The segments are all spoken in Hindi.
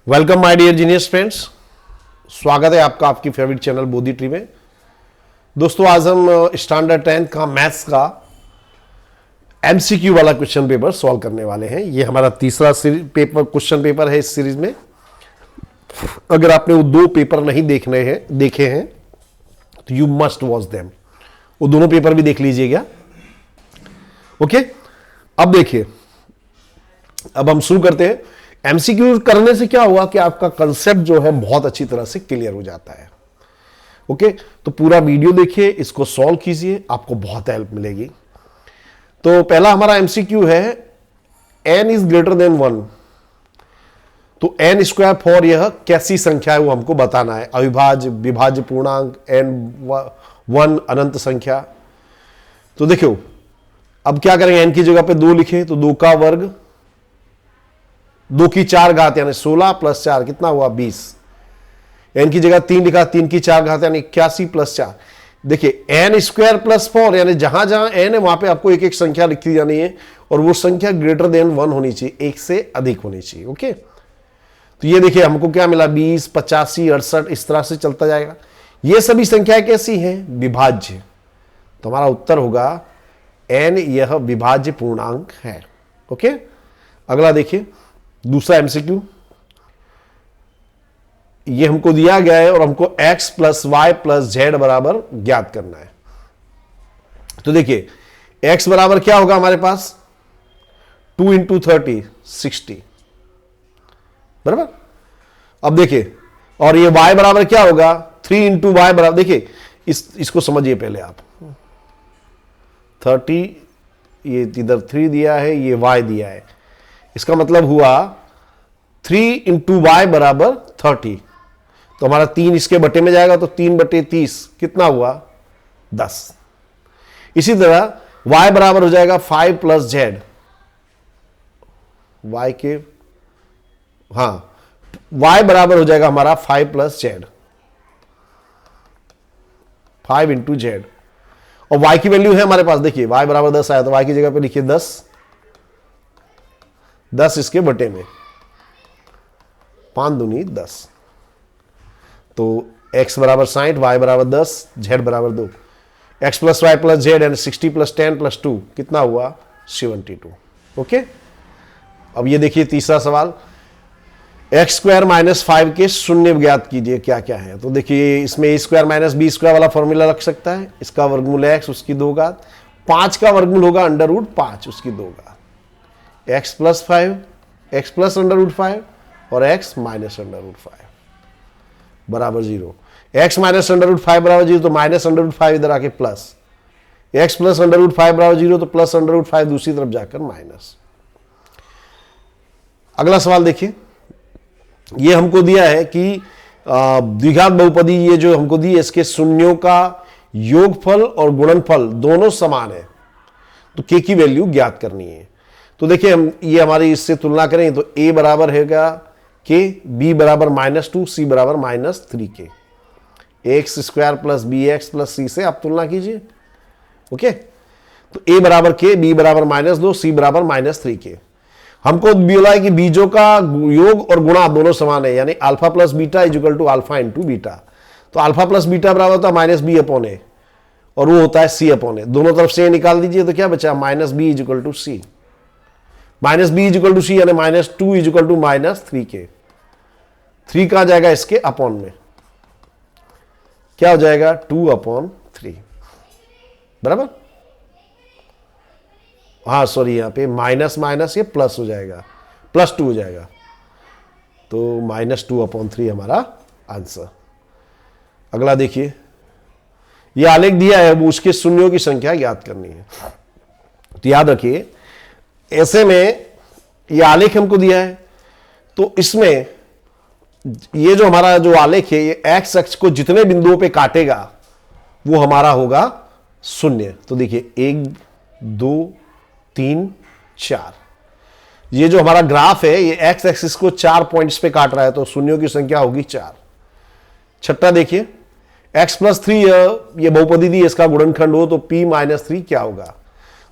Welcome my dear genius friends, स्वागत है आपका आपकी फेवरेट चैनल बोधी ट्री में। दोस्तों आज हम स्टैंडर्ड 10th का मैथ्स का एमसीक्यू वाला क्वेश्चन पेपर सॉल्व करने वाले हैं। ये हमारा तीसरा क्वेश्चन पेपर है इस सीरीज में। अगर आपने वो दो पेपर नहीं देखे हैं तो यू मस्ट वॉच देम। वो दोनों पेपर भी देख लीजिएगा। ओके, अब देखिए, अब हम शुरू करते हैं। एमसीक्यू करने से क्या हुआ कि आपका कंसेप्ट जो है बहुत अच्छी तरह से क्लियर हो जाता है। ओके, तो पूरा वीडियो देखिए, इसको सॉल्व कीजिए, आपको बहुत हेल्प मिलेगी। तो पहला हमारा एमसीक्यू है n इज ग्रेटर देन 1। तो n स्क्वायर फॉर यह कैसी संख्या है वो हमको बताना है। अविभाज्य, विभाज्य पूर्णांक, n1 अनंत संख्या। तो देखो अब क्या करेंगे, n की जगह पे 2 लिखें तो 2 का वर्ग, 2 की 4 घात यानी 16 प्लस 4 कितना हुआ 20। n की जगह 3 लिखा, 3 की 4 घात यानी 81 प्लस 4। देखिए n स्क्वायर प्लस 4 यानी जहां जहां n है वहां पे आपको एक एक संख्या लिखी जानी है और वो संख्या ग्रेटर देन 1 होनी चाहिए, एक से अधिक होनी चाहिए। ओके, तो ये देखिए हमको क्या मिला, 20, 85, 68, इस तरह से चलता जाएगा। ये सभी संख्याएं कैसी हैं, विभाज्य। तो हमारा उत्तर होगा n यह विभाज्य पूर्णांक है। ओके, अगला देखिए दूसरा एमसीक्यू। ये हमको दिया गया है और हमको x plus y plus z बराबर ज्ञात करना है। तो देखिए x बराबर क्या होगा हमारे पास, 2 इंटू 30 60 बराबर। अब देखिए, और ये y बराबर क्या होगा, 3 इंटू वाई बराबर, देखिए इसको समझिए पहले आप। 30, ये इधर 3 दिया है, ये y दिया है, इसका मतलब हुआ 3 इंटू वाई बराबर 30। तो हमारा 3 इसके बटे में जाएगा तो 3 बटे 30 कितना हुआ 10। इसी तरह y बराबर हो जाएगा 5 प्लस जेड, y के y बराबर हो जाएगा हमारा 5 प्लस जेड, 5 इंटू जेड। और y की वैल्यू है हमारे पास, देखिए y बराबर 10 आया तो y की जगह पे लिखिए 10 इसके बटे में, 5 दूनी 10। तो x बराबर 60, y बराबर 10, z बराबर 2। x plus y plus z यानी 60 प्लस 10 प्लस 2 कितना हुआ 72। ओके, अब ये देखिए तीसरा सवाल, एक्स स्क्वायर माइनस 5 के शून्य ज्ञात कीजिए क्या क्या है। तो देखिए इसमें a square minus b square वाला फॉर्मूला लग सकता है। इसका वर्गमूल है x, उसकी 2 घात, 5 का वर्गमूल होगा अंडर रूट 5, उसकी 2 घात, x plus 5, x plus under root 5 और x माइनस अंडर रूट 5 बराबर 0। x माइनस अंडर रूट 5 बराबर 0 तो माइनस अंडर रूट 5 इधर आके plus, x plus under root 5 बराबर 0 तो प्लस अंडर रूट 5 दूसरी तरफ जाकर माइनस। अगला सवाल देखिए, ये हमको दिया है कि द्विघात बहुपदी, ये जो हमको दी है इसके शून्यों का योगफल और गुणनफल दोनों समान है, तो k की वैल्यू ज्ञात करनी है। तो देखिए हम ये हमारी इससे तुलना करें तो a बराबर हैगा k, b बराबर -2, c बराबर -3k। X square plus b x plus c से आप तुलना कीजिए। ओके, तो a बराबर k, b बराबर -2, c बराबर -3k। हमको बोला है कि बीजों का योग और गुणा दोनों समान है, यानी alpha plus beta is equal to alpha into beta. तो अल्फा प्लस बीटा बराबर होता है माइनस बी अपॉन ए और वो होता है सी अपॉन ए। दोनों तरफ से निकाल दीजिए तो क्या बचा, minus b is equal to c, minus b is equal to c यानी -2 इज इक्वल टू -3k। 3 कहां जाएगा इसके अपॉन में, क्या हो जाएगा 2/3 बराबर। हाँ सॉरी, यहां पे माइनस माइनस ये प्लस हो जाएगा, +2 हो जाएगा, तो -2/3 हमारा आंसर। अगला देखिए, ये आलेख दिया है, वो उसके शून्यों की संख्या ज्ञात करनी है। तो याद रखिए ऐसे में ये आलेख हमको दिया है, तो इसमें ये जो हमारा जो आलेख है ये एक्स अक्ष को जितने बिंदुओं पे काटेगा वो हमारा होगा 0। तो देखिए 1, 2, 3, 4, ये जो हमारा ग्राफ है ये एक्स एक्सिस को 4 पॉइंट्स पे काट रहा है, तो शून्यों की संख्या होगी 4। छठा देखिए, x प्लस 3 ये बहुपदी दी, इसका गुणनखंड हो तो p -3 क्या होगा।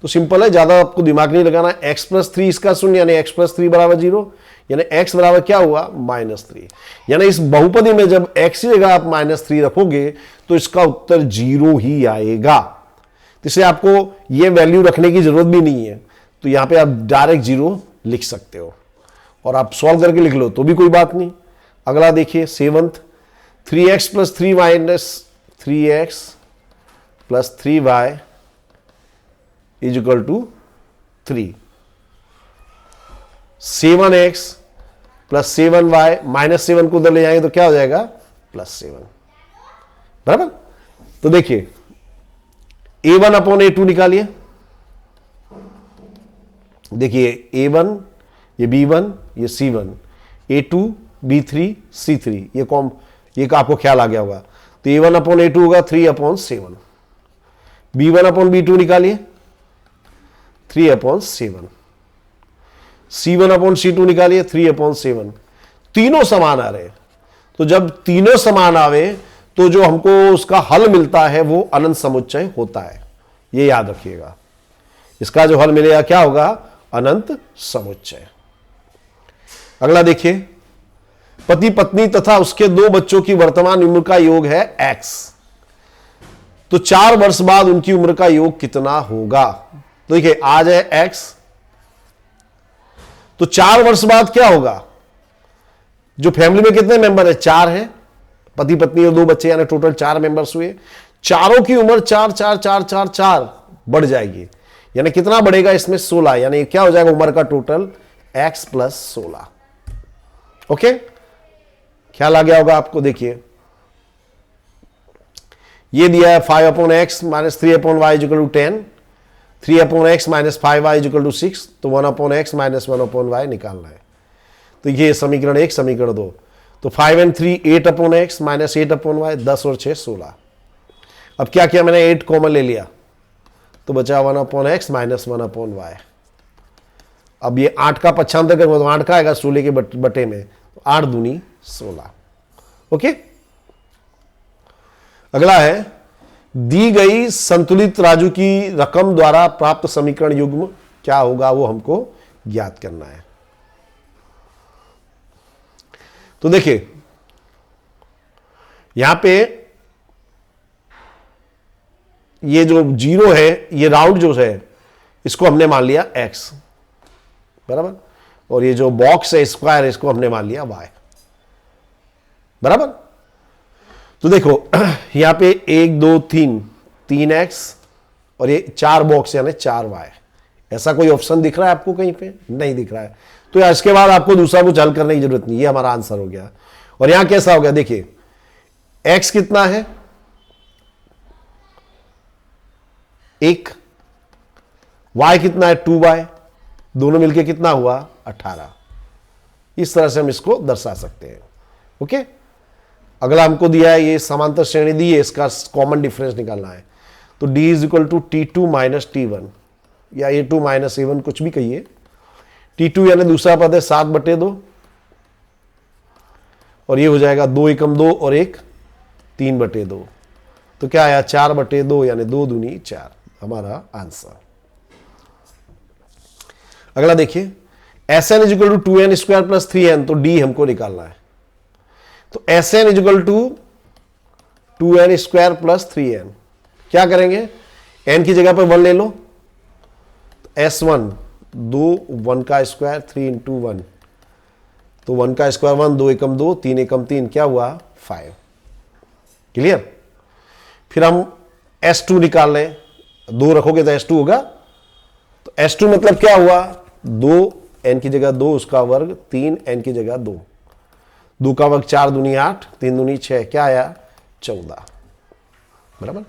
तो सिंपल है, ज्यादा आपको दिमाग नहीं लगाना। x प्लस 3 इसका शून्य, यानी x प्लस 3 बराबर 0, यानी x बराबर क्या हुआ -3। यानी इस बहुपदी में जब x की जगह आप -3 रखोगे तो इसका उत्तर 0 ही आएगा। तो इसे आपको ये वैल्यू रखने की जरूरत भी नहीं है, तो यहां पे आप डायरेक्ट 0 लिख सकते हो और आप सॉल्व करके लिख लो तो भी कोई बात नहीं। अगला देखिए 7th, 3x plus 3 minus 3x plus 3y is equal to 3। 7x plus 7y minus 7 को उधर ले जाएंगे तो क्या हो जाएगा +7, बराबर। तो देखिए a1 अपॉन a2 निकालिए। देखिए a1 ये b1 ये c1, a2 b3 c3, ये आपको ख्याल आ गया होगा। तो a1 अपॉन a2 होगा 3 अपॉन 7, b1 अपॉन b2 निकालिए 3 अपॉन 7, c1 अपॉन c2 निकालिए 3 अपॉन 7। तीनों समान आ रहे, तो जब तीनों समान आवे तो जो हमको उसका हल मिलता है वो अनंत समुच्चय होता है, ये याद रखिएगा। इसका जो हल मिलेगा क्या होगा, अनंत समुच्चय। अगला देखिए, पति पत्नी तथा उसके 2 बच्चों की वर्तमान उम्र का योग है x, तो 4 वर्ष बाद उनकी उम्र का योग कितना होगा। तो देखिए आज है x, तो 4 वर्ष बाद क्या होगा। जो फैमिली में कितने मेंबर है, 4 है, पति पत्नी और 2 बच्चे, यानी टोटल 4 मेंबर्स हुए। चारों की उम्र 4 4 4 4 4 बढ़ जाएगी, यानी कितना बढ़ेगा इसमें 16, यानी क्या हो जाएगा उम्र का टोटल x प्लस 16। ओके, ख्याल आ गया होगा आपको। देखिए ये दिया है 5 upon x minus 3 upon y equal to 10, 3 upon x minus 5y equal to 6, तो 1 upon x minus 1 upon y निकालना है। तो ये समीकरण 1, समीकरण 2। तो 5 and 3 8 upon x minus 8 upon y, 10 और 6 16। अब क्या किया मैंने, 8 कॉमन ले लिया तो बचा 1 upon x minus 1 upon y. अब ये 8 का पक्षांतर करेंगे तो 8 का आएगा 16 के बटे में, 8 दूनी 16। ओके, अगला है दी गई संतुलित राजू की रकम द्वारा प्राप्त समीकरण युग्म क्या होगा, वो हमको ज्ञात करना है। तो देखिए यहां पे ये जो 0 है, ये राउंड जो है इसको हमने मान लिया x, बराबर, और ये जो बॉक्स है स्क्वायर इसको हमने मान लिया y, बराबर। तो देखो यहां पे 1 2 3 3x और ये 4 बॉक्स यानी 4y। ऐसा कोई ऑप्शन दिख रहा है आपको कहीं पे, नहीं दिख रहा है, तो यार इसके बाद आपको दूसरा कुछ हल करने की जरूरत नहीं, ये हमारा आंसर हो गया। और यहां कैसा हो गया, देखिए x कितना है 1, y कितना है 2y, दोनों मिलके कितना हुआ 18। इस तरह से हम इसको दर्शा सकते हैं। ओके, अगला हमको दिया है ये समांतर श्रेणी दी है, इसका कॉमन डिफरेंस निकालना है। तो d is equal to T2 minus T1 या A2 माइनस A1, कुछ भी कहिए। T2 यानी दूसरा पद है 7/2 और ये हो जाएगा 2 एकम 2 और 1 3/2, तो क्या आया 4/2 यानी 2 दूनी 4, हमारा आंसर। अगला देखिए Sn is equal to 2n square plus 3n, तो d हमको निकालना है। तो Sn is equal to 2n square plus 3n, क्या करेंगे n की जगह पर 1 ले लो, तो S1 2 1 का स्क्वायर 3 इंटू 1, तो 1 का स्क्वायर 1, 2 एकम 2 3 एकम 3, क्या हुआ 5। क्लियर। फिर हम S2 निकाल लें, 2 रखोगे तो S2 होगा, तो S2 मतलब क्या हुआ 2 n की जगह 2 उसका वर्ग 3 n की जगह 2, 2 का वर्ग 4 दूनी 8 3 दूनी 6, क्या आया 14, बराबर।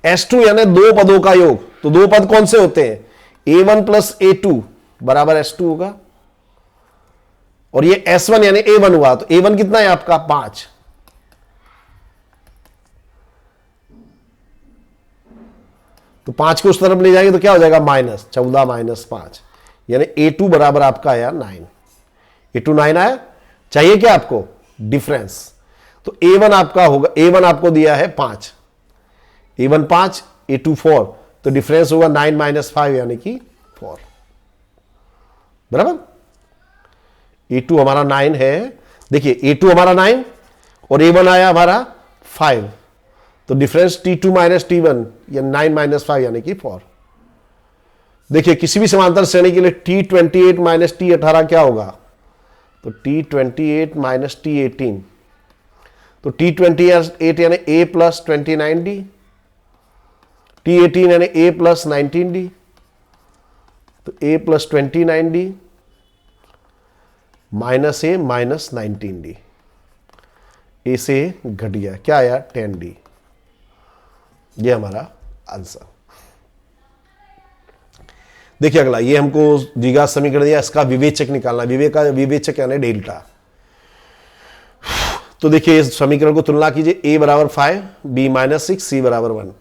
S2 यानी 2 पदों का योग, तो 2 पद कौन से होते हैं, A1 प्लस A2 बराबर S2 होगा, और ये S1 यानी A1 हुआ, तो A1 कितना है आपका 5, तो 5 को उस तरफ ले जाएंगे तो क्या हो जाएगा माइनस 14 माइनस 5, यानी A2 बराबर आपका आया 9। A2 9 आया, चाहिए क्या आपको डिफरेंस, तो A1 आपका होगा, A1 आपको दिया है 5, A1 5 A2 4, तो डिफरेंस होगा 9 माइनस 5 यानी कि 4, बराबर। A2 हमारा 9 है, देखिए A2 हमारा 9 और A1 आया हमारा 5, तो डिफरेंस T2 माइनस T1 या 9 माइनस 5 यानी कि 4। देखिए किसी भी समांतर श्रेणी के लिए T28 माइनस T18 क्या होगा, तो T28 माइनस T18, तो T28 यानी A प्लस 29D, T18 यानी A प्लस 19D, तो A plus 29D minus A minus 19D, A से घट गया, क्या आया 10D। ये हमारा आंसर। देखिए अगला, ये हमको द्विघात समीकरण दिया, इसका विवेचक निकालना। विवेचक यानी डेल्टा। तो देखिए इस समीकरण को तुलना कीजिए, a बराबर 5, b माइनस 6, c बराबर 1,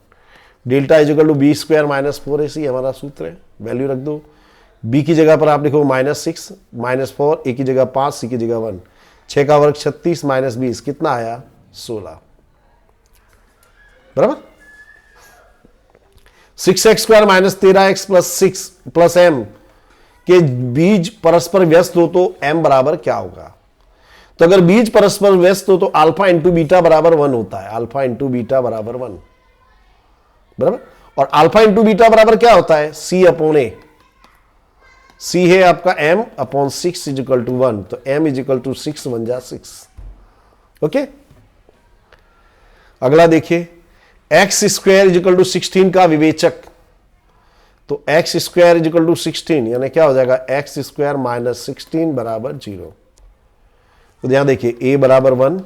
delta is equal to b square minus 4ac हमारा सूत्र है। वैल्यू रख दो, b की जगह पर आप लिखो -6 -4, a की जगह 5, c की जगह 1, 6 का वर्ग 36 माइनस 20 कितना आया 16, बराबर। 6x square minus 13x plus 6 plus m के बीज परस्पर व्यस्त हो तो m बराबर क्या होगा। तो अगर बीज परस्पर व्यस्त हो तो अल्फा इंटू बीटा बराबर 1 होता है, अल्फा इंटू बीटा बराबर 1, बराबर। और अल्फा इंटू बीटा बराबर क्या होता है, c अपॉन ए। c है आपका m अपॉन 6 इजिकल टू 1, तो m इजिकल टू 6 बन जा 6। ओके, अगला देखिए, एक्स स्क्वायर इजिकल टू 16 का विवेचक, तो एक्स स्क्वायर इजिकल टू 16 यानी क्या हो जाएगा, एक्स स्क्वायर माइनस 16 बराबर 0। तो ध्यान देखिए, a बराबर 1,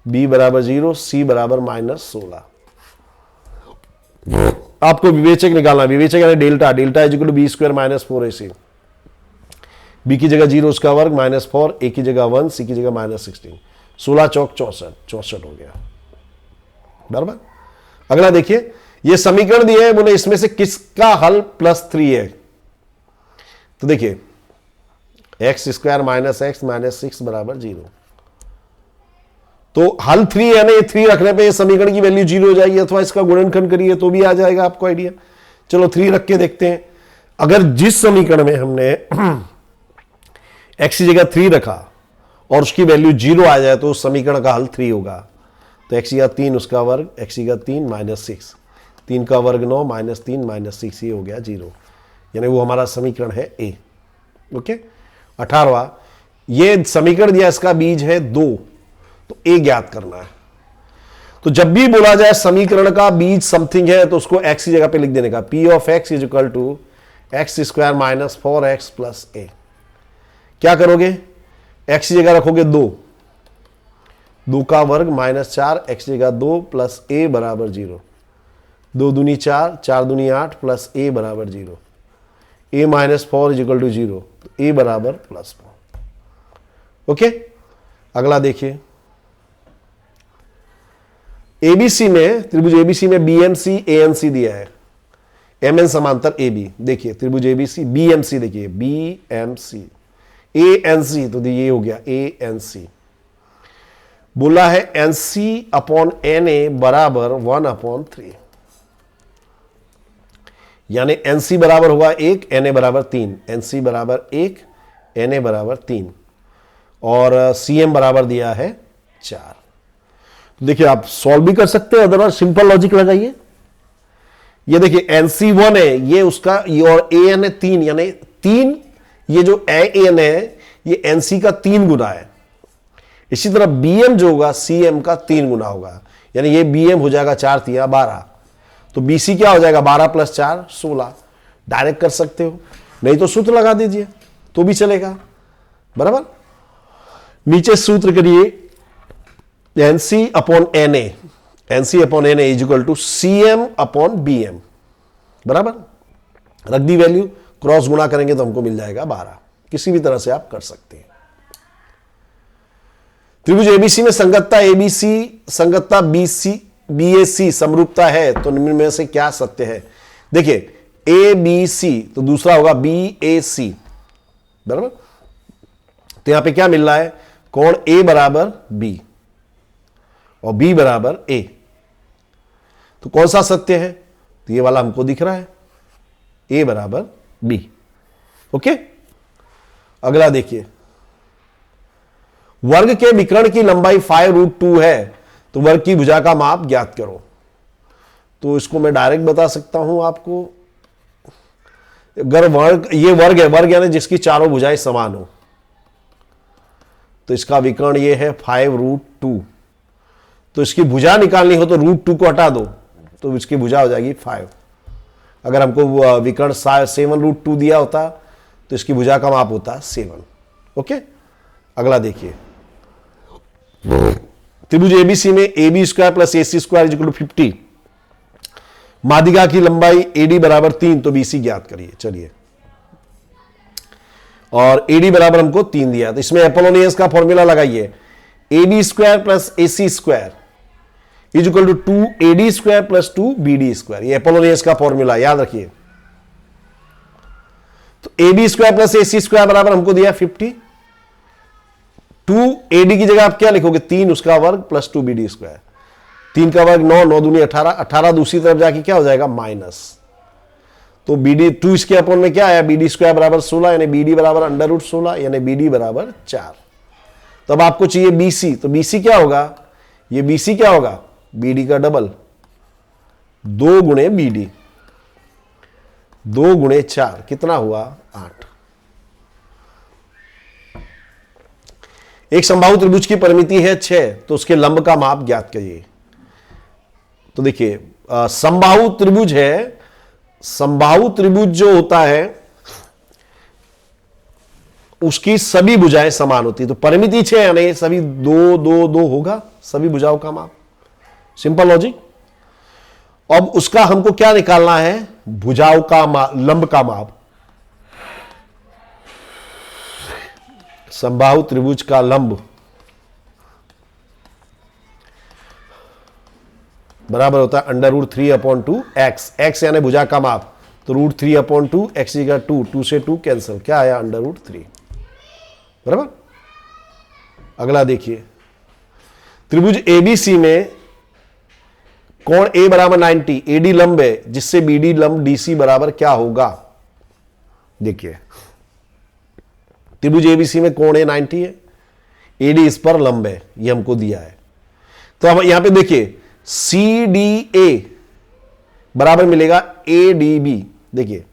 b बराबर 0, c बराबर -16। आपको विवेचक निकालना, विवेचक यानी delta, delta is equal to b square minus 4ac, b की जगह 0 उसका वर्ग -4, a की जगह 1, c की जगह -16, 16 चौक 64, 64 हो गया, बराबर। अगला देखिए, ये समीकरण दिए हैं, बोले इसमें से किसका हल +3 है। तो देखिए x square minus x minus 6 बराबर 0, तो हल 3 है ना, ये 3 रखने पे ये समीकरण की वैल्यू 0 हो जाएगी, अथवा इसका गुणनखंड करिए तो भी आ जाएगा, आपको आइडिया। चलो 3 रख के देखते हैं। अगर जिस समीकरण में हमने एक्स की जगह 3 रखा और उसकी वैल्यू 0 आ जाए तो उस समीकरण का हल 3 होगा। तो एक्स की जगह 3 उसका वर्ग, एक्स की जगह 3 माइनस 6, 3 का वर्ग 9 माइनस 3 माइनस 6, ये हो गया 0, यानी वो हमारा समीकरण है ए। ओके, 18वां, ये समीकरण दिया, इसका बीज है 2, तो ए ज्ञात करना है। तो जब भी बोला जाए समीकरण का बीज समथिंग है तो उसको एक्स की जगह पे लिख देने का, p of x is equal to x square minus 4x plus a. क्या करोगे, एक्स की जगह रखोगे 2, 2 का वर्ग -4, एक्स की जगह 2 प्लस ए बराबर 0, 2 दूनी 4, 4 दूनी 8 प्लस ए बराबर 0, ए माइनस 4 इज इक्वल टू 0, तो ए बराबर +4। ओके, अगला देखिए, एबीसी में, त्रिभुज एबीसी में बीएमसी एएनसी दिया है, एमएन समांतर एबी। देखिए त्रिभुज एबीसी बीएमसी, देखिए बीएमसी एएनसी, तो ये हो गया एएनसी। बोला है एनसी अपॉन एन ए बराबर 1/3, यानी एनसी बराबर होगा 1, एन ए बराबर 3, एनसी बराबर 1, एन ए बराबर 3, और सीएम बराबर दिया है 4। देखिए आप सॉल्व भी कर सकते हैं, अदरवाइज सिंपल लॉजिक लगाइए। ये देखिए एनसी 1 है, ये उसका, ये और ए एन है 3, यानी 3, ये जो ए एन है ये एनसी का 3 गुना है। इसी तरह बीएम जो होगा सीएम का 3 गुना होगा, यानी ये बीएम हो जाएगा 4 3 12, तो बीसी क्या हो जाएगा 12 + 4 16। डायरेक्ट कर सकते हो, नहीं तो सूत्र लगा दीजिए तो भी चलेगा, बराबर। नीचे सूत्र करिए, NC upon N A, NC upon N A is equal to CM upon BM, बराबर। रख दी वैल्यू, क्रॉस गुणा करेंगे तो हमको मिल जाएगा 12। किसी भी तरह से आप कर सकते हैं। त्रिभुज एबीसी में संगतता एबीसी संगतता बीसी बीएसी समरूपता है, तो निम्न में से क्या सत्य है। देखिए ए बी सी, तो दूसरा होगा बी ए सी, बराबर। तो यहां पे क्या मिल रहा है, कोण ए बराबर बी और बी बराबर ए, तो कौन सा सत्य है, तो ये वाला हमको दिख रहा है, ए बराबर बी। ओके, अगला देखिए, वर्ग के विकर्ण की लंबाई 5√2 है, तो वर्ग की भुजा का माप ज्ञात करो। तो इसको मैं डायरेक्ट बता सकता हूं आपको। अगर वर्ग, ये वर्ग है, वर्ग यानी जिसकी चारों भुजाएं समान हो, तो इसका विकर्ण ये है 5√2। तो इसकी भुजा निकालनी हो तो √2 को हटा दो, तो इसकी भुजा हो जाएगी 5। अगर हमको विकर्ण 7√2 दिया होता तो इसकी भुजा का माप होता 7। ओके, अगला देखिए, त्रिभुज एबीसी में AB square plus AC square equal to 50, माध्यिका की लंबाई AD बराबर 3, तो BC ज्ञात करिए। चलिए, और AD बराबर हमको 3 दिया, तो इसमें एपोलोनियस का फॉर्मूला लगाइए, AB square plus AC square is equal to 2AD square plus 2BD square. ये एपोलोनियस का फॉर्मूला याद रखिए। तो AB square plus AC square बराबर हमको दिया 50, 2AD की जगह आप क्या लिखोगे, 3 उसका वर्ग प्लस 2BD स्क्वायर। 3 का वर्ग 9, 9 दूनी 18, 18 दूसरी तरफ जाके क्या हो जाएगा, माइनस। तो BD 2 इसके अपॉन में क्या आया, BD स्क्वायर बराबर 16, यानी BD बराबर √16, यानी BD बराबर 4। तो अब आपको चाहिए BC, तो BC क्या होगा, ये BC क्या होगा, BD का डबल, 2 गुणे BD, 2 गुणे 4 कितना हुआ, 8। एक समबाहु त्रिभुज की परिमिति है 6, तो उसके लंब का माप ज्ञात करिए। तो देखिए, समबाहु त्रिभुज है, समबाहु त्रिभुज जो होता है उसकी सभी भुजाएं समान होती है, तो परिमिति 6 यानी सभी 2 2 2 होगा, सभी भुजाओं का माप। Simple logic. अब उसका हमको क्या निकालना है, भुजाओं का लंब का माप। समबाहु त्रिभुज का लंब बराबर होता है √3/2 x, x यानी भुजा का माप, तो √3/2 x का 2, 2 से 2 कैंसिल, क्या आया, √3। बराबर। अगला देखिए, त्रिभुज ABC में कोण A बराबर 90, AD लंब है, जिससे BD लंब DC बराबर क्या होगा। देखिए, त्रिभुज ABC में कोण A 90 है, AD इस पर लंब है, ये हमको दिया है। तो अब यहां पे देखिए, CDA बराबर मिलेगा ADB। देखिए,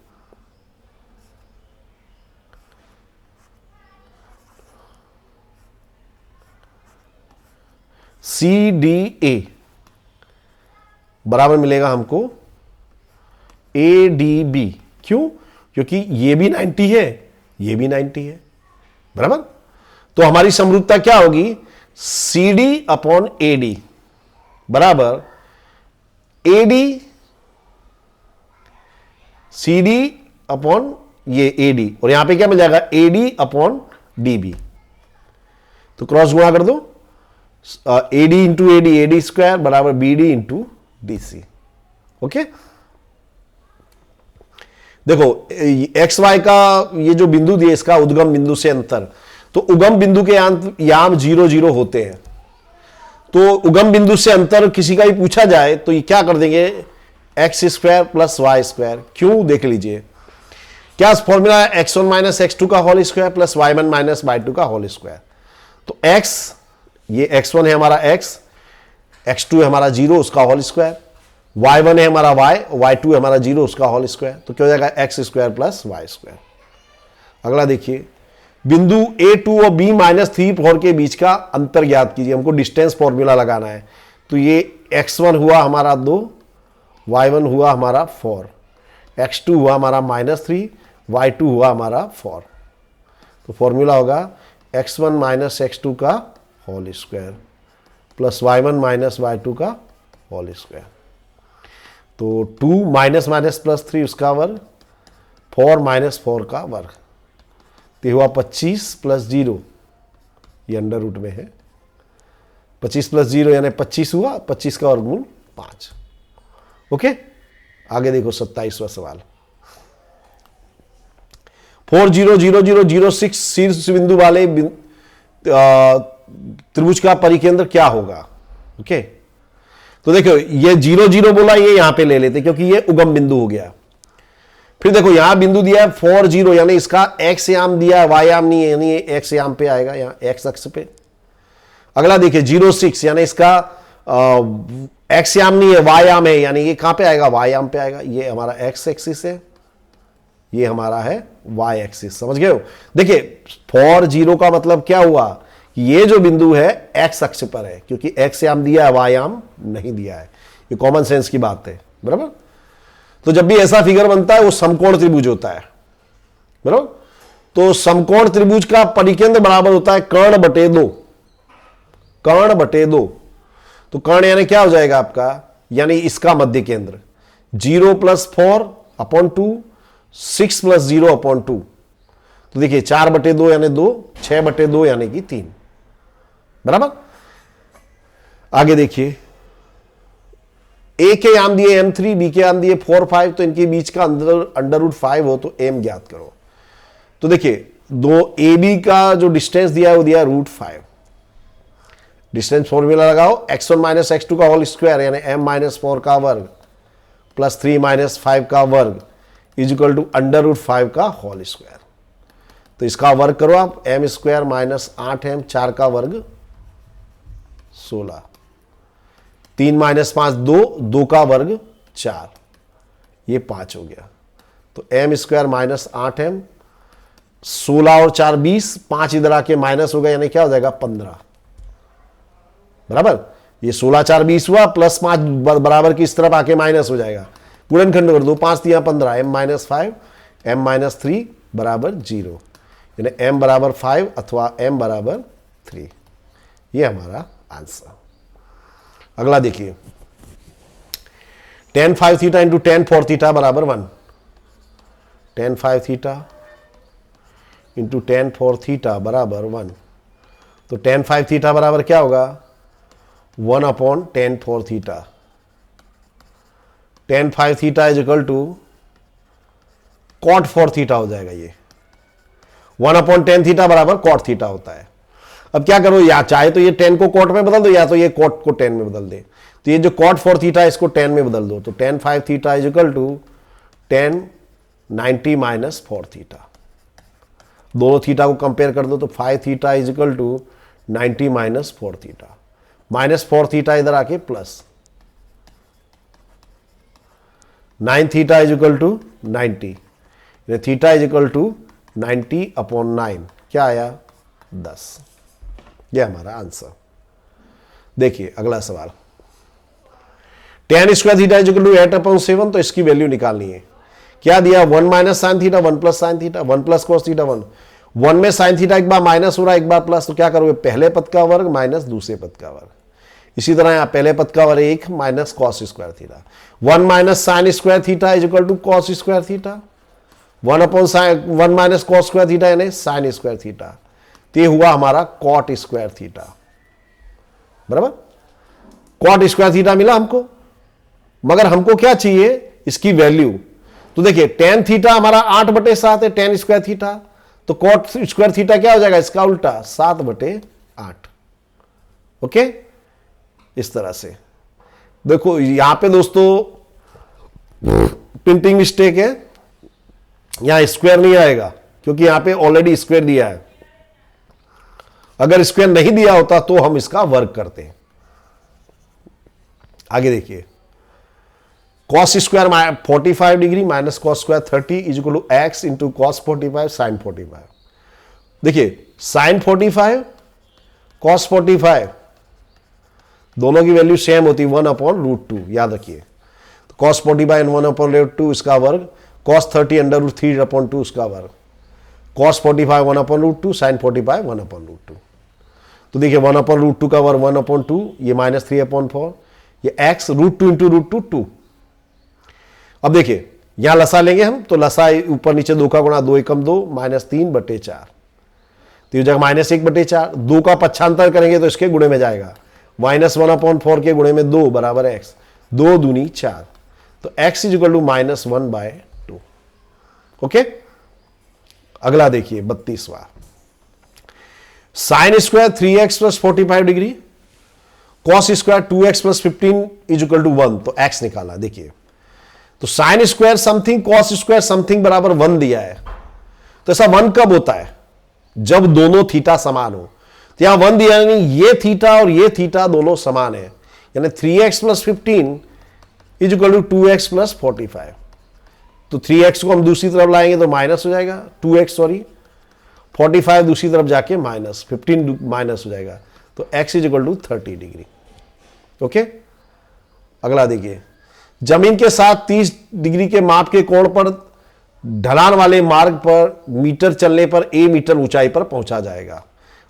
CDA बराबर मिलेगा हमको ADB। क्यों, क्योंकि ये भी 90 है, ये भी 90 है, बराबर। तो हमारी समरूपता क्या होगी, CD/AD बराबर AD CD/ ये AD, और यहां पे क्या मिल जाएगा, AD/DB। तो क्रॉस गुणा कर दो, AD into AD, AD square बराबर BD इंटू DC। ओके, देखो XY का ये जो बिंदु दिए, इसका उद्गम बिंदु से अंतर, तो उगम बिंदु के याम 0 0 होते हैं। तो उगम बिंदु से अंतर किसी का भी पूछा जाए तो ये क्या कर देंगे, x² प्लस y²। क्यों, देख लीजिए, क्या फॉर्मूला है, x1 माइनस x2 का whole square plus y1 minus y2 का होल स्क्वायर। तो x, ये x1 है हमारा x, x2 है हमारा 0 उसका होल स्क्वायर, y1 है हमारा y, y2 है हमारा 0 उसका होल स्क्वायर, तो क्या हो जाएगा, x² प्लस y²। अगला देखिए, बिंदु A2 और B-3 के बीच का अंतर ज्ञात कीजिए। हमको डिस्टेंस फॉर्मूला लगाना है। तो ये x1 हुआ हमारा 2, y1 हुआ हमारा 4, x2 हुआ हमारा -3, y2 हुआ हमारा 4। तो फॉर्मूला होगा x1 माइनस x2 का whole square plus y1 minus y2 का होल स्क्वायर। तो 2 माइनस माइनस प्लस 3 उसका वर्ग, 4 माइनस 4 का वर्ग, तो हुआ 25 प्लस 0, ये अंडर रूट में है, 25 प्लस 0 यानी 25 हुआ, 25 का वर्गमूल 5। ओके, आगे देखो 27वां सवाल। 4 0 0 0 0 6 शीर्ष बिंदु वाले त्रिभुज का परिकेंद्र क्या होगा। ओके, तो देखो ये 0 0 बोला, ये यहां पे ले लेते क्योंकि ये उगम बिंदु हो गया। फिर देखो यहां बिंदु दिया है 4 0, यानी इसका एक्स याम दिया है, वाई याम नहीं है, यानी एक्स याम पे आएगा, यहां एक्स अक्ष पे। अगला देखिए 0 6, यानी इसका एक्स याम नहीं है, वाई याम है, यानी ये कहां पे आएगा, वाई याम पे आएगा। ये हमारा एक्स एक्सिस है, ये हमारा है वाई एक्सिस। समझ गए हो? देखिए 4 0 का मतलब क्या हुआ कि ये जो बिंदु है एक्स अक्ष पर है, क्योंकि एक्स याम दिया है, वाई याम नहीं दिया है। ये कॉमन सेंस की बात है, बराबर। तो जब भी ऐसा फिगर बनता है वो समकोण त्रिभुज होता है, बराबर। तो समकोण त्रिभुज का परिकेंद्र बराबर होता है कर्ण बटे 2, कर्ण बटे 2। तो कर्ण यानी क्या हो जाएगा आपका, यानी इसका मध्य केंद्र 0 + 4 अपॉन 2, 6 + 0 अपॉन 2। तो देखिए 4 बटे 2 यानी 2, 6 बटे 2 यानी कि 3, बराबर। आगे देखिए ए के याम दिए m3, बी के याम दिए 4 5, तो इनके बीच का √5 हो तो m ज्ञात करो। तो देखिए दो ए बी का जो डिस्टेंस दिया है वो दिया √5। डिस्टेंस फॉर्मूला लगाओ, x1 - x2 का होल स्क्वायर यानी m - 4 का वर्ग प्लस 3 - 5 का वर्ग इज इक्वल टू √5 का होल स्क्वायर। तो इसका वर्ग करो आप, m² - 8m, 4 का वर्ग 16, 3 - 5 2, 2 का वर्ग 4, ये 5 हो गया। तो m² - 8m, 16 और 4 20, 5 इधर आके माइनस हो गया, यानी क्या हो जाएगा 15, बराबर। ये 16 4 20 हुआ, प्लस 5 बराबर की इस तरफ आके माइनस हो जाएगा, गुणनखंड कर दो, 5 3 15, m - 5 m - 3 बराबर 0, यानी m बराबर 5 अथवा m बराबर 3। ये हमारा आंसर। अगला देखिए tan 5 theta into tan 4 theta बराबर 1, tan 5 theta into tan 4 theta बराबर 1। तो tan 5 थीटा बराबर क्या होगा, 1 upon tan 4 theta. tan 5 theta is equal to cot 4 theta हो जाएगा। ये 1 अपॉन tan थीटा बराबर cot थीटा होता है। अब क्या करो, या चाहे तो ये tan को cot में बदल दो, या तो ये cot को tan में बदल दे। तो ये जो cot 4 थीटा इसको tan में बदल दो, तो tan 5 theta is equal to tan 90 - 4 theta. दोनों थीटा को कंपेयर कर दो, तो 5 theta is equal to 90 - 4 theta, -4 theta इधर आके plus 9 theta is equal to 90, theta is equal to 90 upon 9, क्या आया 10। यह हमारा आंसर। देखिए अगला सवाल, tan square theta is equal to 8 upon 7, तो इसकी वैल्यू निकालनी है। क्या दिया, 1 - sin theta, 1 + sin theta, 1 + cos theta 1। 1 में sin थीटा एक बार माइनस हो रहा है, एक बार प्लस, तो क्या करोगे, पहले पद का वर्ग माइनस दूसरे पद का वर्ग। इसी तरह यहां पहले पद का वर्ग 1 minus cos square theta, 1 - sin square theta is equal to cos square theta, 1 - cos square theta यानी sin स्क्वायर थीटा। तो ये हुआ हमारा cot स्क्वायर थीटा, बराबर। cot स्क्वायर थीटा मिला हमको, मगर हमको क्या चाहिए, इसकी वैल्यू। तो देखिए tan थीटा हमारा 8/7 है, tan स्क्वायर थीटा, तो cot स्क्वायर थीटा क्या हो जाएगा, इसका उल्टा 7/8। ओके, इस तरह से। देखो यहां पे दोस्तों प्रिंटिंग मिस्टेक है, यहां स्क्वायर नहीं आएगा क्योंकि यहां पे ऑलरेडी स्क्वायर दिया है। अगर स्क्वायर नहीं दिया होता तो हम इसका वर्ग करते हैं। आगे देखिए, cos square 45 degree minus cos square 30 is equal to x into cos 45 sin 45। देखिए sin 45 cos 45 दोनों की वैल्यू सेम होती है, 1/√2, याद रखिए। तो cos 45 1/√2 इसका वर्ग, cos 30 √3/2 इसका वर्ग, cos 45 1/√2, sin 45 1/√2। तो देखिए 1/√2 का वर्ग 1/2, ये -3/4, ये x √2 इंटू √2 2। अब देखिए यहां लसा लेंगे हम, तो लसा ऊपर नीचे 2 का गुणा, 2 एकम 2 -3/4, तो ये जगह -1/4, 2 का पक्षांतर करेंगे तो इसके गुणे में जाएगा, -1/4 के गुणे में 2 बराबर x, 2 दूनी 4, तो x इज इक्वल टू -1/2। ओके, अगला देखिए 32वां, sin square 3x + 45 degree, cos square 2x plus 15 is equal to 1, तो x निकाला। देखिए तो sine square something cos square something बराबर 1 दिया है, तो ऐसा 1 कब होता है? जब दोनों थीटा समान हो। तो यहां 1 दिया, यानी ये थीटा और ये थीटा दोनों समान है, यानी 3x plus 15 is equal to 2x plus 45। तो 3x को हम दूसरी तरफ लाएंगे तो माइनस हो जाएगा, 2x सॉरी, 45 दूसरी तरफ जाके माइनस, 15 माइनस हो जाएगा, तो x is equal to 30 degree. Okay, अगला देखिए, जमीन के साथ 30 डिग्री के माप के कोण पर ढलान वाले मार्ग पर मीटर चलने पर a मीटर ऊंचाई पर पहुंचा जाएगा।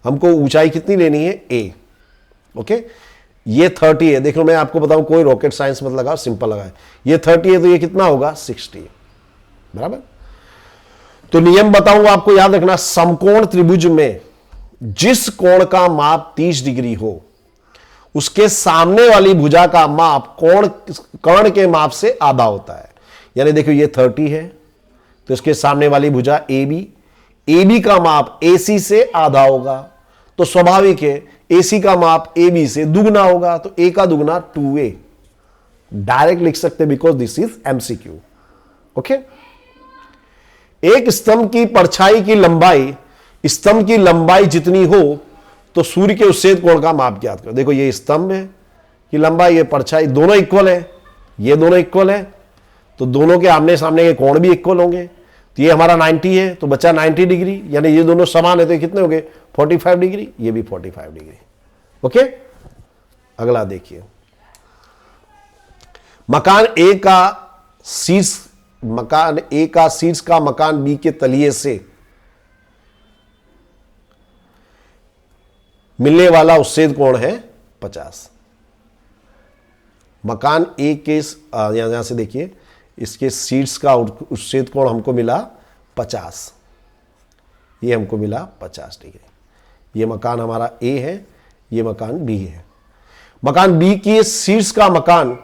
हमको ऊंचाई कितनी लेनी है? a। ओके, ये 30 है। देखो मैं आपको बताऊं, कोई रॉकेट साइंस मत लगाओ, सिंपल लगाए। ये 30 है तो ये कितना होगा? 60, बराबर। तो नियम बताऊंगा आपको, याद रखना, समकोण त्रिभुज में जिस कोण का माप 30 डिग्री हो उसके सामने वाली भुजा का माप कर्ण के माप से आधा होता है। यानी देखो ये 30 है तो इसके सामने वाली भुजा AB का माप AC से आधा होगा, तो स्वाभाविक है AC का माप AB से दुगना होगा, तो A का दुगना 2A। डायरेक्ट लिख सकते because this is MCQ। Okay, एक स्तंभ की परछाई की लंबाई स्तंभ की लंबाई जितनी हो तो सूर्य के उच्छेद कोण का माप ज्ञात करो। देखो ये स्तंभ है की लंबाई, ये परछाई, दोनों इक्वल है, ये दोनों इक्वल है, तो दोनों के आमने सामने के कोण भी इक्वल होंगे। तो ये हमारा 90 है तो बचा 90 डिग्री, यानी ये दोनों समान है तो कितने हो गए? 45 डिग्री, ये भी 45 डिग्री। ओके, अगला देखिए, मकान ए का शीर्ष का मकान बी के तलिए से मिलने वाला उच्छेद कोण है 50। मकान ए के यहां से देखिए, इसके शीर्ष का उच्छेद कोण हमको मिला 50, ये हमको मिला 50 डिग्री। ये मकान हमारा ए है, ये मकान बी है। मकान बी की शीर्ष का मकान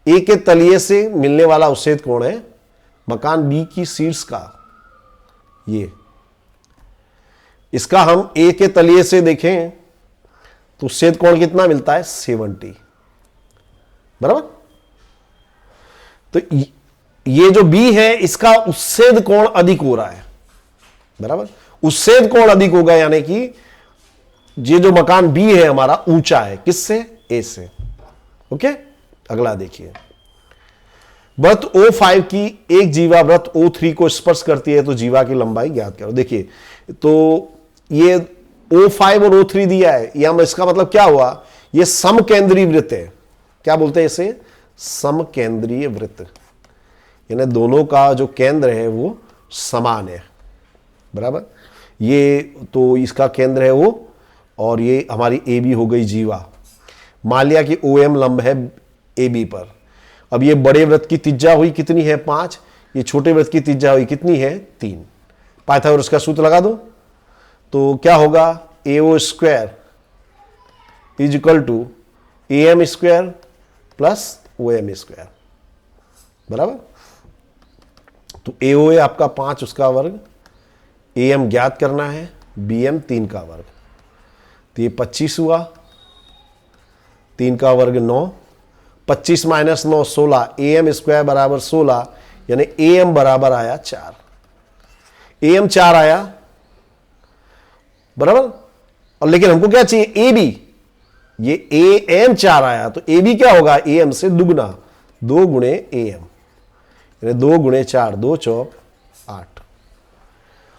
ए के तलिए से मिलने वाला उच्छेद कोण है, मकान बी की शीर्ष का, ये इसका हम ए के तलिए से देखें तो उच्छेद कोण कितना मिलता है? 70, बराबर। तो ये जो बी है इसका उच्छेद कोण अधिक हो रहा है, बराबर। उच्छेद कोण अधिक होगा, यानी कि ये जो मकान बी है हमारा ऊंचा है, किससे? ए से। ओके, अगला देखिए, वृत्त O5 की एक जीवा वृत्त O3 को स्पर्श करती है तो जीवा की लंबाई ज्ञात करो। देखिए तो ये O5 और O3 दिया है, या इसका मतलब क्या हुआ? ये समकेंद्रीय वृत्त है। क्या बोलते हैं इसे? समकेंद्रीय वृत्त, यानी दोनों का जो केंद्र है वो समान है, बराबर। ये तो इसका केंद्र है वो, और ये हमारी AB हो गई जीवा। मान लिया कि OM लंब है AB पर। अब ये बड़े वृत्त की त्रिज्या हुई कितनी है? 5। ये छोटे वृत्त की त्रिज्या हुई कितनी है? 3। पाइथागोरस का सूत्र लगा दो तो क्या होगा? AO square is equal to AM square plus OM square, बराबर। तो AO है आपका 5, उसका वर्ग, AM ज्ञात करना है, BM 3 का वर्ग, तो ये 25 हुआ, 3 का वर्ग 9, 25 माइनस 9 16, AM स्क्वायर बराबर 16, यानी AM बराबर आया 4। AM 4 आया, बराबर। और लेकिन हमको क्या चाहिए? AB। ये AM 4 आया तो AB क्या होगा? AM से दुगना, 2 गुणे AM, यानी 2 गुणे 4, 2 चौक 8।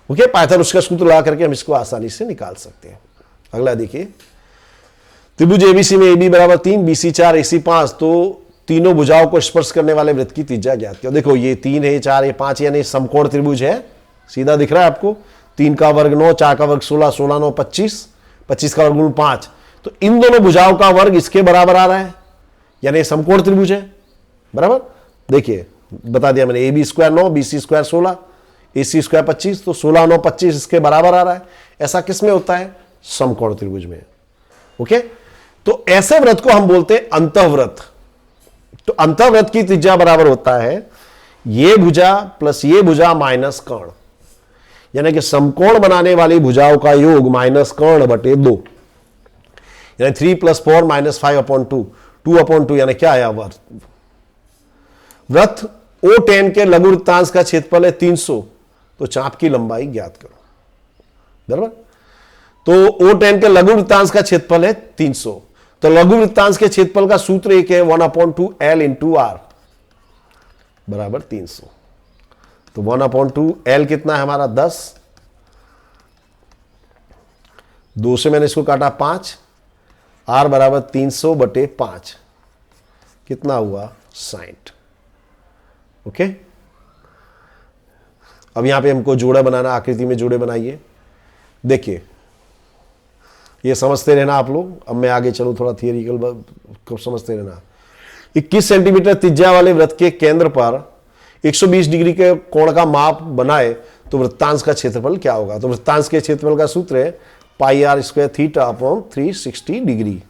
ओके, पाइथागोरस का सूत्र लगा करके हम इसको आसानी से निकाल सकते हैं। अगला देखिए, त्रिभुज ABC में AB बराबर 3, BC 4, AC 5, तो तीनों भुजाओं को स्पर्श करने वाले वृत्त की त्रिज्या ज्ञात करो। देखो ये 3 है, 4 है, 5, यानी समकोण त्रिभुज है, सीधा दिख रहा है आपको। 3 का वर्ग 9, 4 का वर्ग 16, 16 9 25, 25 का वर्गमूल 5, तो इन दोनों भुजाओं का वर्ग इसके बराबर आ रहा है, यानी समकोण त्रिभुज है, बराबर। देखिए बता दिया मैंने, AB square 9, BC square 16, AC square 25, तो 16 9 25 इसके बराबर आ रहा है। ऐसा किस में होता है? समकोण त्रिभुज में। ओके, तो ऐसे वृत्त को हम बोलते हैं अंतःवृत्त। तो अंतःवृत्त की त्रिज्या बराबर होता है ये भुजा प्लस ये भुजा माइनस कर्ण, यानी कि समकोण बनाने वाली भुजाओं का योग माइनस कर्ण बटे 2। यानी 3 + 4 - 5/2, 2/2 यानी क्या आया वर्ग। वृत्त O10 के लघु वृत्तांश का क्षेत्रफल है 300, तो चाप की लंबाई ज्ञात करो। बराबर, तो O10 के लघु वृत्तांश का क्षेत्रफल है 300, तो लघु वृत्तांश के क्षेत्रफल का सूत्र एक है 1/2 L × R बराबर 300। तो 1/2 L कितना है हमारा 10, 2 से मैंने इसको काटा 5, R बराबर 300/5 कितना हुआ 60। ओके, अब यहां पे हमको जोड़ा बनाना, आकृति में जोड़े बनाइए। देखिए ये समझते रहना आप लोग, अब मैं आगे चलूं थोड़ा थियरिकल को समझते रहना। 21 सेंटीमीटर त्रिज्या वाले वृत्त के केंद्र पर 120 डिग्री के कोण का माप बनाए तो वृत्तांश का क्षेत्रफल क्या होगा। तो वृत्तांश के क्षेत्रफल का सूत्र है πr² θ/360 डिग्री।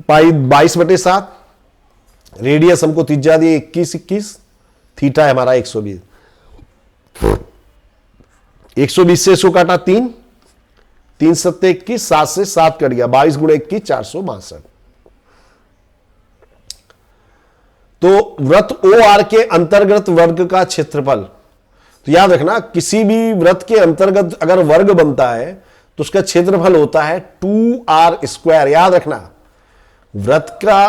पाई 22/7, रेडियस हमको त्रिज्या दी 21, थीटा है हमारा 120। 120 से इसको काटा 3, 3 × 7 = 21, 7 से 7 कट गया, 22 × 21 462। तो वृत्त OR के अंतर्गत वर्ग का क्षेत्रफल, तो याद रखना किसी भी वृत्त के अंतर्गत अगर वर्ग बनता है तो उसका क्षेत्रफल होता है 2r²। याद रखना वृत्त का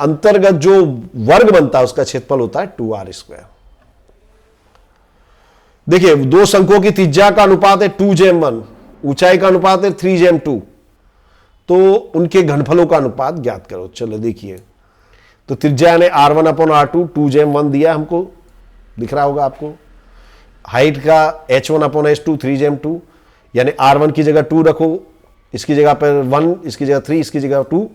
अंतर्गत जो वर्ग बनता है उसका क्षेत्रफल होता है 2r²। देखिए दो शंकुओं की त्रिज्या का अनुपात है 2:1, ऊंचाई का अनुपात है 3:2, तो उनके घनफलों का अनुपात ज्ञात करो। चलो देखिए, तो त्रिज्या यानी R1/R2 2:1 दिया हमको, दिख रहा होगा आपको। हाइट का H1/H2 3:2, यानी R1 की जगह 2 रखो, इसकी जगह पर 1, इसकी जगह 3, इसकी जगह 2,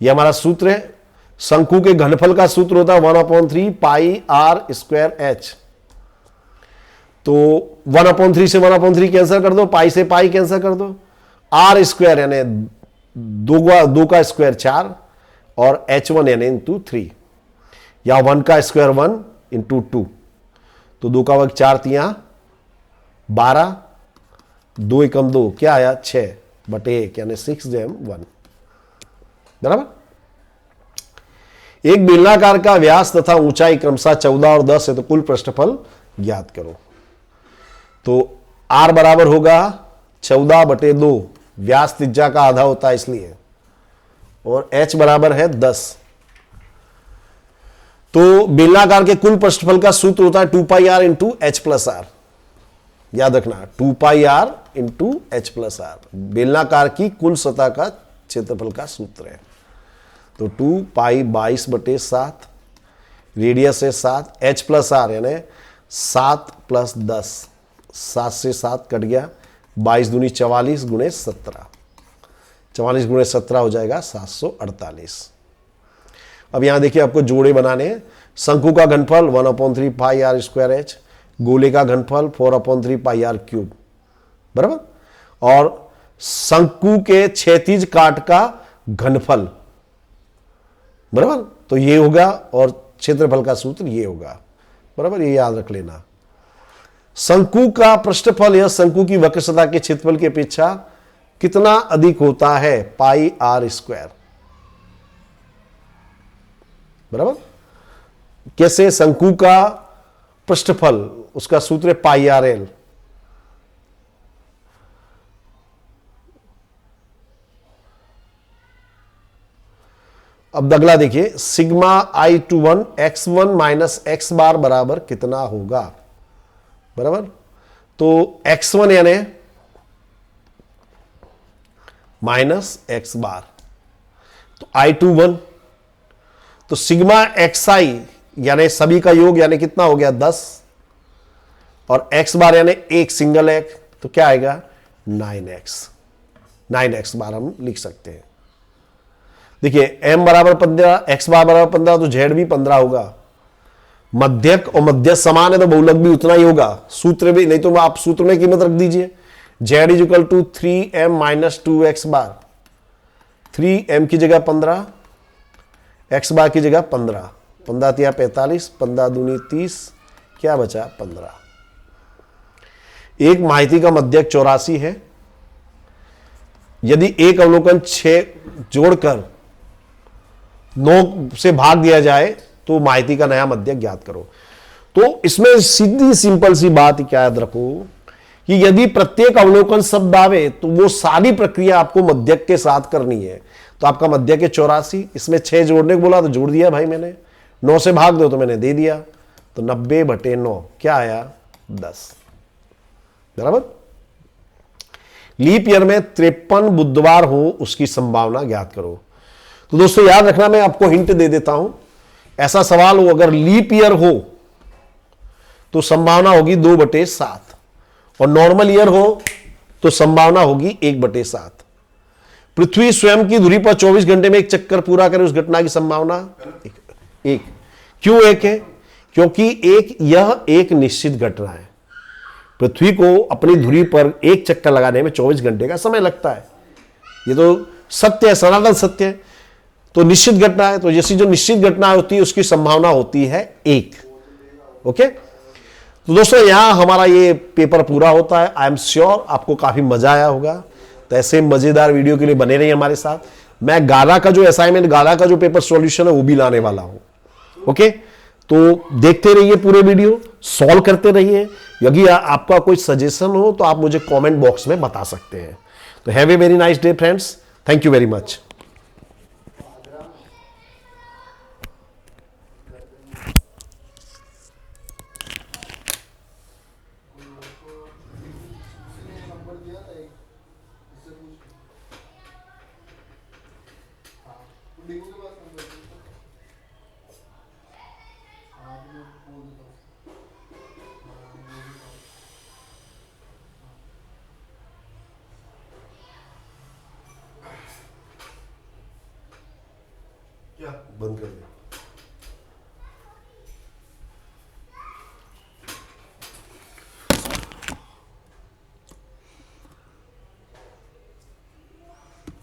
यह हमारा सूत्र है। शंकु के घनफल का सूत्र होता है 1/3 πr²h। तो 1/3 से 1/3 कैंसिल कर दो, पाई से पाई कैंसिल कर दो, r² यानी 2 का स्क्वायर 4 और h1 यानी × 3, या 1 का स्क्वायर 1 × 2, तो 2 का वर्ग 4 तिया 12, 2 × 2 क्या आया 6/1 यानी 6/1 बराबर। एक बेलनाकार का व्यास तथा ऊंचाई क्रमशः 14 और 10 है, तो कुल पृष्ठफल ज्ञात करो। तो R बराबर होगा 14/2, व्यास त्रिज्या का आधा होता है इसलिए, और H बराबर है 10। तो बेलनाकार के कुल पृष्ठफल का सूत्र होता है 2πr × h+r। याद रखना 2πr × h+r बेलनाकार की कुल सतह का क्षेत्रफल का सूत्र है। तो 2π 22/7, रेडियस है 7, h+r यानी 7 + 10, 7 से 7 कट गया, 22 दूनी 44 × 17, 44 × 17 हो जाएगा 748। अब यहां देखिए आपको जोड़े बनाने हैं। शंकु का घनफल 1/3 πr²h, गोले का घनफल 4/3 πr³ बराबर, और शंकु के क्षैतिज काट का घनफल बराबर, तो ये होगा, और क्षेत्रफल का सूत्र ये होगा बराबर, ये याद रख लेना। शंकु का पृष्ठफल या शंकु की वक्र सतह के क्षेत्रफल की अपेक्षा कितना अधिक होता है, πr²। बराबर, कैसे शंकु का पृष्ठफल, उसका सूत्र है πrl। अब अगला देखिए, σi21 x1 - x बार बराबर कितना होगा बराबर। तो x1 यानी -x बार, तो i21, तो सिग्मा xi यानी सभी का योग यानी कितना हो गया 10, और x बार यानी एक सिंगल एक, तो क्या आएगा 9x बार हम लिख सकते हैं। देखिए m बराबर 15, x बार बराबर 15, तो z भी 15 होगा। मध्यक और मध्य समान है तो बहुलक भी उतना ही होगा। सूत्र भी नहीं तो आप सूत्र में कीमत रख दीजिए, z = 3m - 2x बार, 3m की जगह 15, x बार की जगह 15, 15 तिया 45, 15 दूनी 30, क्या बचा 15। एक माहिती का मध्यक 84 है, यदि एक अवलोकन 6 जोड़कर 9 से भाग दिया जाए तो माहिती का नया मध्यक ज्ञात करो। तो इसमें सीधी सिंपल सी बात क्या याद रखो कि यदि प्रत्येक अवलोकन शब्द आवे तो वो सारी प्रक्रिया आपको मध्यक के साथ करनी है। तो आपका मध्यक है 84, इसमें 6 जोड़ने को बोला तो जोड़ दिया भाई मैंने, 9 से भाग दो तो मैंने दे दिया, तो 90/9 क्या आया 10। बराबर। लीप ईयर में 53 बुधवार हो उसकी संभावना ज्ञात करो। तो दोस्तों याद रखना, मैं आपको हिंट दे देता हूं, ऐसा सवाल हो अगर लीप ईयर हो तो संभावना होगी 2/7 और नॉर्मल ईयर हो तो संभावना होगी 1/7। पृथ्वी स्वयं की धुरी पर 24 घंटे में एक चक्कर पूरा करे उस घटना की संभावना एक। क्यों एक है? क्योंकि यह एक निश्चित घटना है। पृथ्वी को अपनी धुरी पर एक चक्कर लगाने में 24 घंटे का समय लगता है। ये तो सत्य है, सनातन सत्य है। तो निश्चित घटना है, तो जैसी जो निश्चित घटना होती है उसकी संभावना होती है 1। ओके, तो दोस्तों यहां हमारा ये पेपर पूरा होता है। आई एम श्योर आपको काफी मजा आया होगा। तो ऐसे मजेदार वीडियो के लिए बने रहिए हमारे साथ। मैं गाला का जो असाइनमेंट, गाला का जो पेपर सॉल्यूशन है वो भी लाने वाला हूं। ओके, तो देखते रहिए, पूरे वीडियो सॉल्व करते रहिए। यदि आपका कोई सजेशन हो तो आप मुझे कमेंट बॉक्स में बता सकते हैं। तो have a very nice day friends, thank you very much. क्या बंद कर दे।